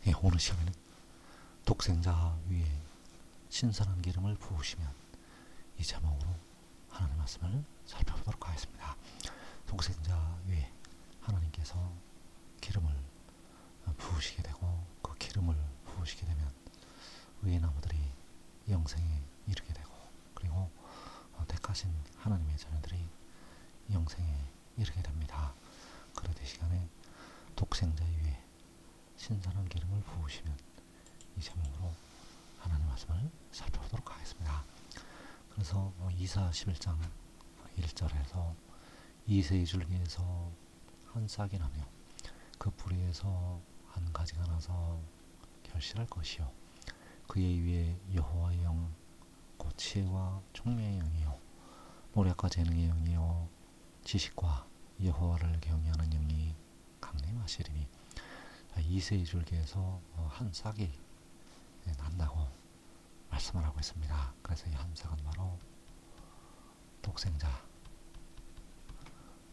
예, 오늘 시간에는 독생자 위에 신선한 기름을 부으시면 이 제목으로 하나님 말씀을 살펴보도록 하겠습니다. 독생자 위에 하나님께서 기름을 부으시게 되고 그 기름을 부으시게 되면 의의 나무들이 영생에 이르게 되고 그리고 택하신 하나님의 자녀들이 영생에 이르게 됩니다. 그러듯 이 시간에 독생자 위에 신선한 기름을 부으시면 이 제목으로 하나님 말씀을 살펴보도록 하겠습니다. 그래서 이사 11장 1절에서 이새의 줄기에서 한 싹이 나며 그 뿌리에서 한 가지가 나서 결실할 것이요 그의 위에 여호와의 영 곧 지혜와 총명의 영이요 모략과 재능의 영이요 지식과 여호와를 경외하는 영이 강림하시리니 이새의 줄기에서 한 싹이 난다고 말씀을 하고 있습니다. 그래서 이 한 싹은 바로 독생자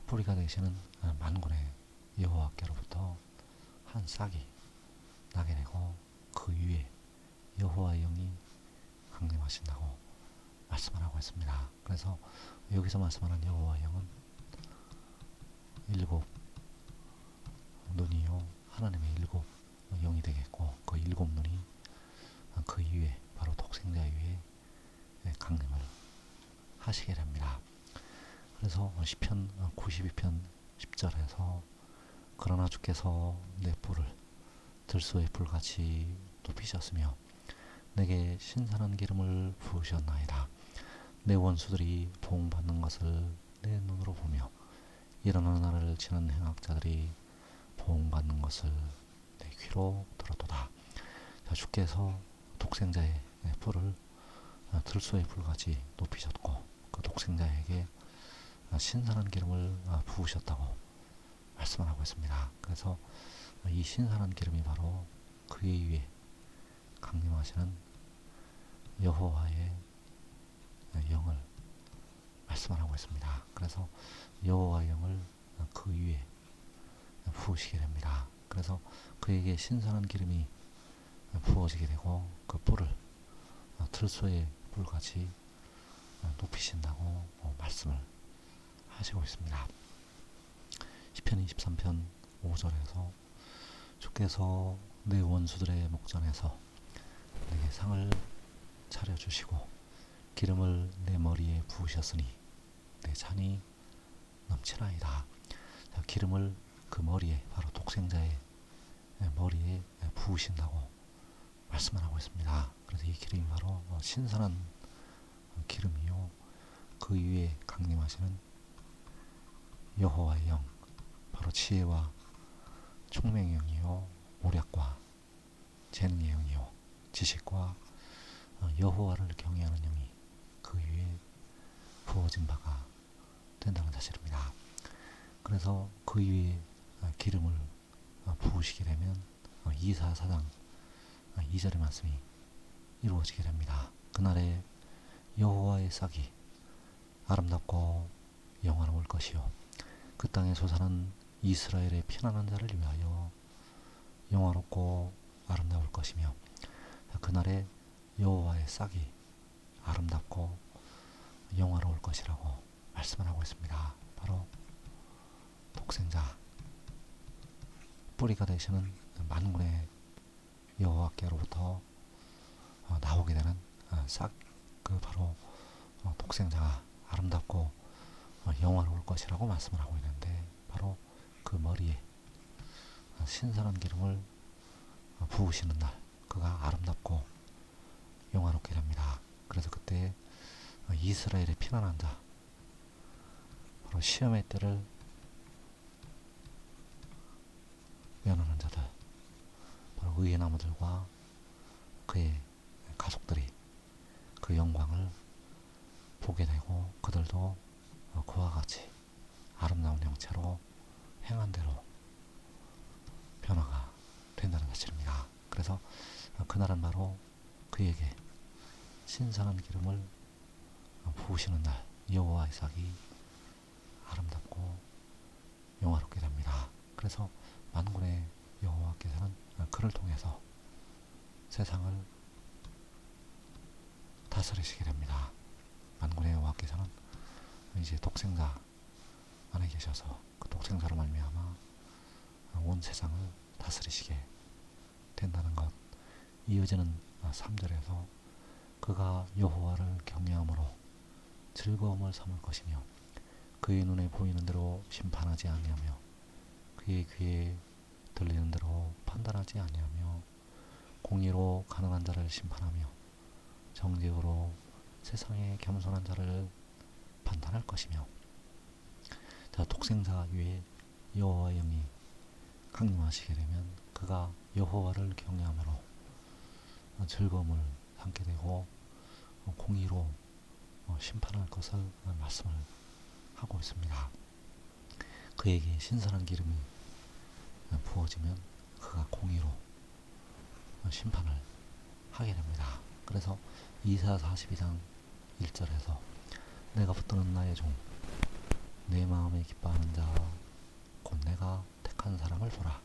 뿌리가 되시는 만군의 여호와께로부터 한 싹이 나게 되고 그 위에 여호와의 영이 강림하신다고 말씀을 하고 있습니다. 그래서 여기서 말씀하는 여호와의 영은 일곱 눈이요 하나님의 일곱 영이 되겠고 그 일곱 눈이 그 위에 바로 독생자 위에 강림을 하시게 됩니다. 그래서 시편 92편 10절에서 그러나 주께서 내 뿔을 들소의 뿔같이 높이셨으며 내게 신선한 기름을 부으셨나이다. 내 원수들이 보응받는 것을 내 눈으로 보며 일어나는 나를 치는 행악자들이 보응받는 것을 내 귀로 들었도다. 자, 주께서 독생자의 뿔을 들소의 뿔같이 높이셨고 그 독생자에게 신선한 기름을 부으셨다고 말씀을 하고 있습니다. 그래서 이 신선한 기름이 바로 그의 위에 강림하시는 여호와의 영을 말씀을 하고 있습니다. 그래서 여호와의 영을 그 위에 부으시게 됩니다. 그래서 그에게 신선한 기름이 부어지게 되고 그 뿔을 들소의 뿔같이 높이신다고 말씀을 하시고 있습니다. 시편 23편 5절에서 주께서 내 원수들의 목전에서 내게 상을 차려주시고 기름을 내 머리에 부으셨으니 내 잔이 넘치나이다. 기름을 그 머리에 바로 독생자의 머리에 부으신다고 말씀을 하고 있습니다. 그래서 이 기름이 바로 신선한 기름이요 그 위에 강림하시는 여호와의 영 바로 지혜와 총명의 영이요 모략과 재능의 영이요 지식과 여호와를 경외하는 영이 그 위에 부어진 바가 된다는 사실입니다. 그래서 그 위에 기름을 부으시게 되면 이사 4장 2절의 말씀이 이루어지게 됩니다. 그날에 여호와의 싹이 아름답고 영화로울 것이요 그 땅에 솟아난 이스라엘의 편안한 자를 위하여 영화롭고 아름다울 것이며 그날에 여호와의 싹이 아름답고 영화로울 것이라고 말씀을 하고 있습니다. 바로 독생자 뿌리가 되시는 만군의 여호와께로부터 나오게 되는 싹 그 바로 독생자가 아름답고 영화로울 것이라고 말씀을 하고 있는데 바로 그 머리에 신선한 기름을 부으시는 날 그가 아름답고 영화롭게 됩니다. 그래서 그때 이스라엘의 피난한 자 바로 시험의 때를 면하는 자들 바로 의의 나무들과 그의 가족들이 그 영광을 보게 되고 그들도 그와 같이 아름다운 형체로 행한 대로 변화가 된다는 사실입니다. 그래서 그날은 바로 그에게 신선한 기름을 부으시는 날 여호와의 싹이 아름답고 영화롭게 됩니다. 그래서 만군의 여호와께서는 그 그를 통해서 세상을 다스리시게 됩니다. 만군의 여호와께서는 이제 독생자 안에 계셔서 그 독생자로 말미암아 온 세상을 다스리시게 된다는 것. 이어지는 3절에서 그가 여호와를 경외함으로 즐거움을 삼을 것이며 그의 눈에 보이는 대로 심판하지 아니하며 그의 귀에 들리는 대로 판단하지 아니하며 공의로 가난한 자를 심판하며 정직으로 세상에 겸손한 자를 판단할 것이며. 자, 독생자 위에 여호와의 영이 강림하시게 되면 그가 여호와를 경외함으로 즐거움을 삼게 되고 공의로 심판할 것을 말씀을 하고 있습니다. 그에게 신선한 기름이 부어지면 그가 공의로 심판을 하게 됩니다. 그래서 이사야 42장 1절에서 내가 붙드는 나의 종 내 마음에 기뻐하는 자 곧 내가 택한 사람을 보라.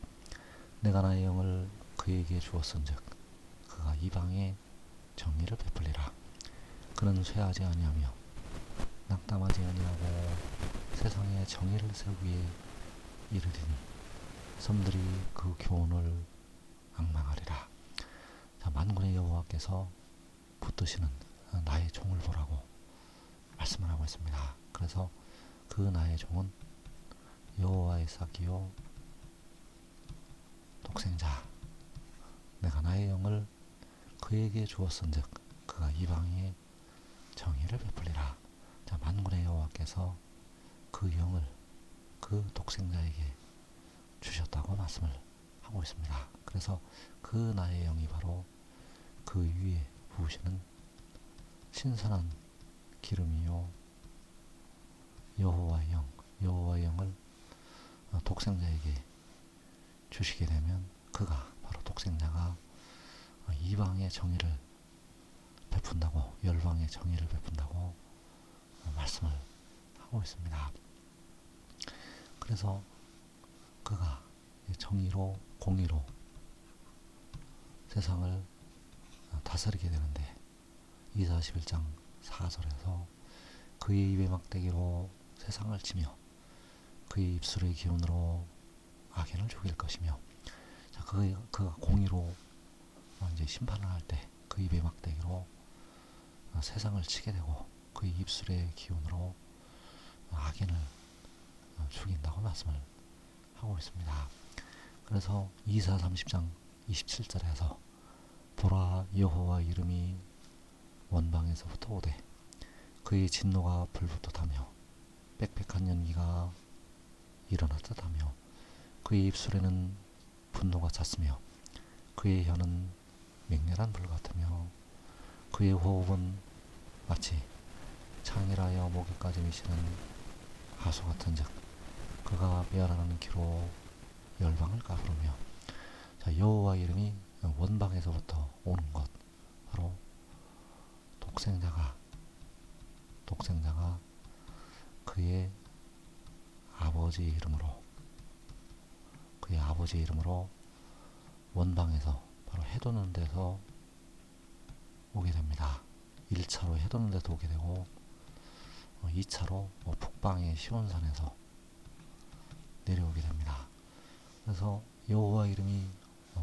내가 나의 영을 그에게 주었은즉 그가 이방에 정의를 베풀리라. 그는 쇠하지 아니하며 낙담하지 아니하고 세상에 정의를 세우기에 이르리니 섬들이 그 교훈을 앙망하리라. 자, 만군의 여호와께서 붙드시는 나의 종을 보라고 말씀을 하고 있습니다. 그래서 그 나의 종은 여호와의 싹이요 독생자 내가 나의 영을 그에게 주었은즉 그가 이방에 정의를 베풀리라. 자, 만군의 여호와께서 그 영을 그 독생자에게 주셨다고 말씀을 하고 있습니다. 그래서 그 나의 영이 바로 그 위에 부으시는 신선한 기름이요 여호와의 영, 여호와의 영을 독생자에게 주시게 되면 그가 바로 독생자가 이방의 정의를 베푼다고, 열방의 정의를 베푼다고 말씀을 하고 있습니다. 그래서 그가 정의로 공의로 세상을 다스리게 되는데 이사 11장 4절에서 그의 입의 막대기로 세상을 치며 그의 입술의 기운으로 악인을 죽일 것이며. 자, 그가 공의로 이제 심판을 할 때 그 입의 막대기로 세상을 치게 되고 그의 입술의 기운으로 악인을 죽인다고 말씀을 하고 있습니다. 그래서 이사 30장 27절에서 보라 여호와 이름이 원방에서부터 오되 그의 진노가 불붙어 타며 빽빽한 연기가 일어나 듯하며 그의 입술에는 분노가 찼으며 그의 혀는 맹렬한 불 같으며 그의 호흡은 마치 창이라여 목에까지 미시는 하수 같은즉 그가 멸하는 기로 열방을 가부르며. 자, 여호와 이름이 원방에서부터 오는 것, 바로 독생자가 그의 아버지 이름으로 원방에서 바로 해돋는 데서 오게 됩니다. 1차로 해돋는 데서 오게 되고 2차로 북방의 시온산에서 내려오게 됩니다. 그래서 여호와 이름이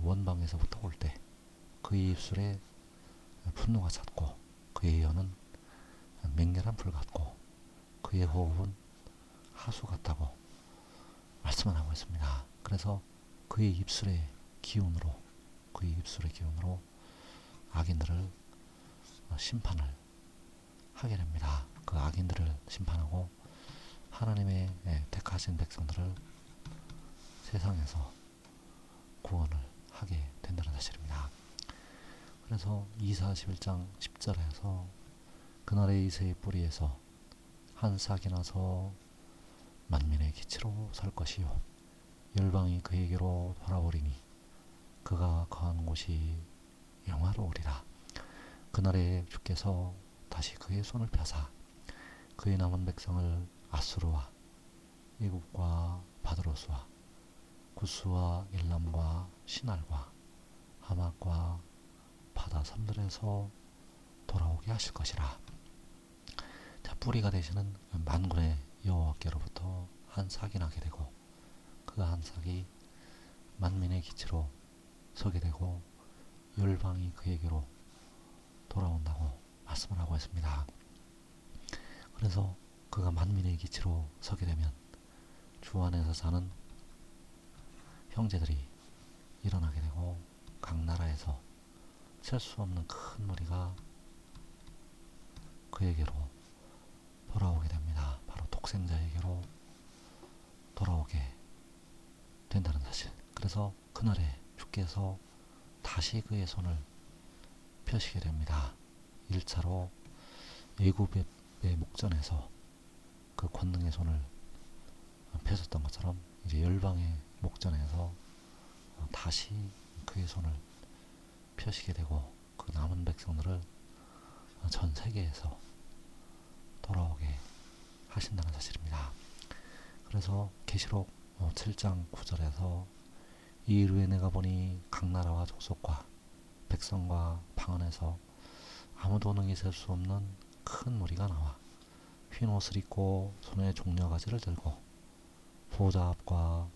원방에서부터 올 때 그의 입술에 분노가 찼고 그의 혀는 맹렬한 불 같고 그의 호흡은 하수 같다고 말씀을 하고 있습니다. 그래서 그의 입술의 기운으로 악인들을 심판을 하게 됩니다. 그 악인들을 심판하고 하나님의 택하신 백성들을 세상에서 구원을 하게 된다는 사실입니다. 그래서 이사 11장 10절에서 그날의 이새의 뿌리에서 한 싹이 나서 만민의 기치로 설 것이요 열방이 그에게로 돌아오리니 그가 거한 곳이 영화로우리라. 그날에 주께서 다시 그의 손을 펴사 그의 남은 백성을 아수르와 애굽과 바드로스와 구스와 일람과 시날과 사막과 바다 섬들에서 돌아오게 하실 것이라. 자, 뿌리가 되시는 만군의 여호와께로부터 한 싹이 나게 되고 그 한 싹이 만민의 기치로 서게 되고 열방이 그에게로 돌아온다고 말씀을 하고 있습니다. 그래서 그가 만민의 기치로 서게 되면 주 안에서 사는 형제들이 일어나게 되고 각 나라에서 셀 수 없는 큰 무리가 그에게로 돌아오게 됩니다. 바로 독생자에게로 돌아오게 된다는 사실. 그래서 그날에 주께서 다시 그의 손을 펴시게 됩니다. 1차로 애굽의 목전에서 그 권능의 손을 펴셨던 것처럼 이제 열방의 목전에서 다시 그의 손을 펴시게 되고 그 남은 백성들을 전 세계에서 돌아오게 하신다는 사실입니다. 그래서 계시록 7장 9절에서 이르에 내가 보니 각 나라와 족속과 백성과 방언에서 아무도 능히 셀 수 없는 큰 무리가 나와 흰 옷을 입고 손에 종려가지를 들고 보좌 앞과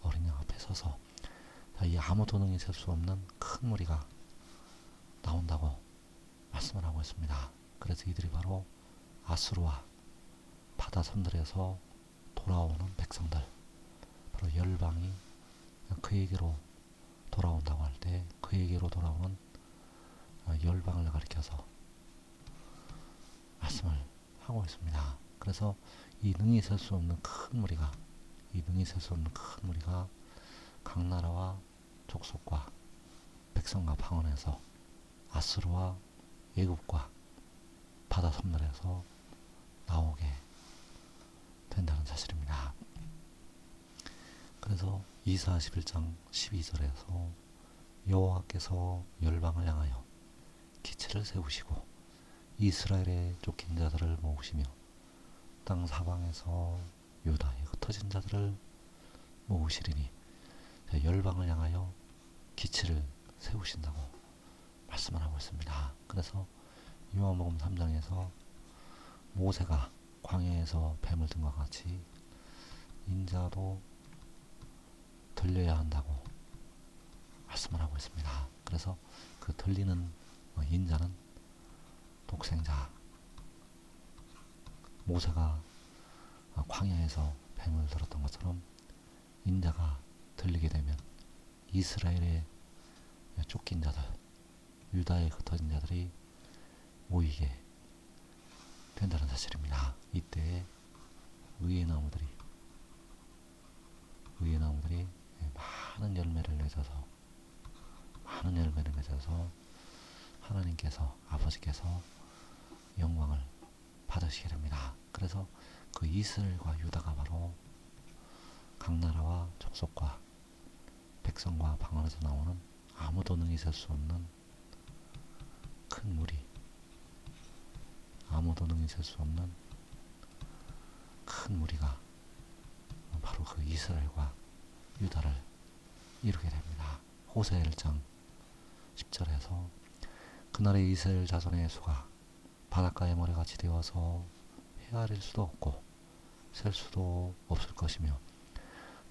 어린 양 앞에 서서 이 아무도 능히 셀 수 없는 큰 무리가 나온다고 말씀을 하고 있습니다. 그래서 이들이 바로 아수르와 바다 섬들에서 돌아오는 백성들, 바로 열방이 그에게로 돌아온다고 할 때 그에게로 돌아오는 열방을 가리켜서 말씀을 하고 있습니다. 그래서 이 능히 셀 수 없는 큰 무리가 각 나라와 족속과 백성과 방언에서 아수르와 애굽과 바다 섬들에서 나오게 된다는 사실입니다. 그래서 이사 11장 12절에서 여호와께서 열방을 향하여 기치를 세우시고 이스라엘의 쫓긴 자들을 모으시며 땅 사방에서 유다의 흩어진 자들을 모으시리니, 열방을 향하여 기치를 세우신다고 말씀을 하고 있습니다. 그래서 요한복음 3장에서 모세가 광야에서 뱀을 든 것 같이 인자도 들려야 한다고 말씀을 하고 있습니다. 그래서 그 들리는 인자는 독생자, 모세가 광야에서 뱀을 들었던 것처럼 인자가 들리게 되면 이스라엘의 쫓긴 자들, 유다의 흩어진 자들이 모이게 된다는 사실입니다. 이때 의의 나무들이 많은 열매를 맺어서 하나님께서, 아버지께서 영광을 받으시게 됩니다. 그래서 그 이스라엘과 유다가 바로 각 나라와 족속과 백성과 방언에서 나오는 아무도 능히 셀 수 없는 큰 무리, 아무도 능히 셀 수 없는 큰 무리가 바로 그 이스라엘과 유다를 이루게 됩니다. 호세 1장 10절에서 그날의 이스라엘 자손의 수가 바닷가의 모래같이 되어서 헤아릴 수도 없고 셀 수도 없을 것이며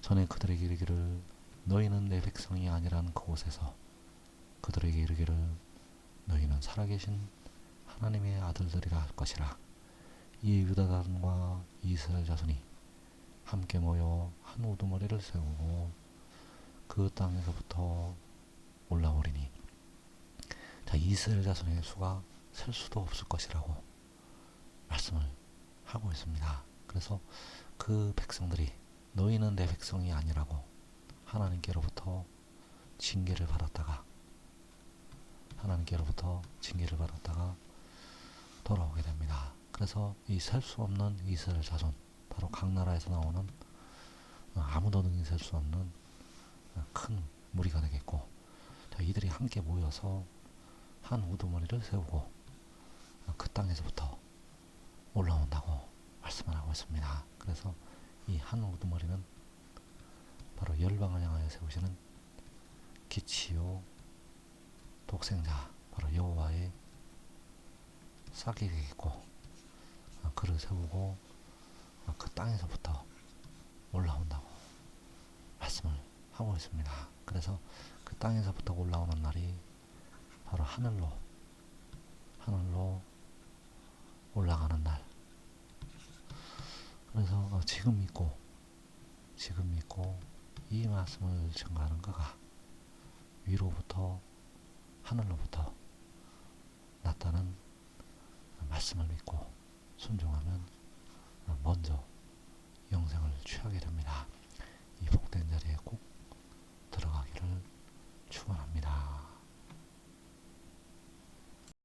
전에 그들에게 이르기를 너희는 내 백성이 아니란 그곳에서 그들에게 이르기를 너희는 살아계신 하나님의 아들들이라 할 것이라. 이에 유다 자손과 이스라엘 자손이 함께 모여 한 우두머리를 세우고 그 땅에서부터 올라오리니, 이스라엘 자손의 수가 셀 수도 없을 것이라고 말씀을 하고 있습니다. 그래서 그 백성들이 너희는 내 백성이 아니라고 하나님께로부터 징계를 받았다가 돌아오게 됩니다. 그래서 이 셀 수 없는 이스라엘 자손, 바로 각 나라에서 나오는 아무도 능히 셀 수 없는 큰 무리가 되겠고, 이들이 함께 모여서 한 우두머리를 세우고 그 땅에서부터 올라온다고 말씀을 하고 있습니다. 그래서 이 한 우두머리는 바로 열방을 향하여 세우시는 기치요 독생자 바로 여호와의 싹이 되겠고 그를 세우고 그 땅에서부터 올라온다고 말씀을 하고 있습니다. 그래서 그 땅에서부터 올라오는 날이 바로 하늘로 올라가는 날. 그래서 지금 믿고 이 말씀을 증거하는 그가 위로부터 하늘로부터 났다는 말씀을 믿고 순종하면 먼저 영생을 취하게 됩니다.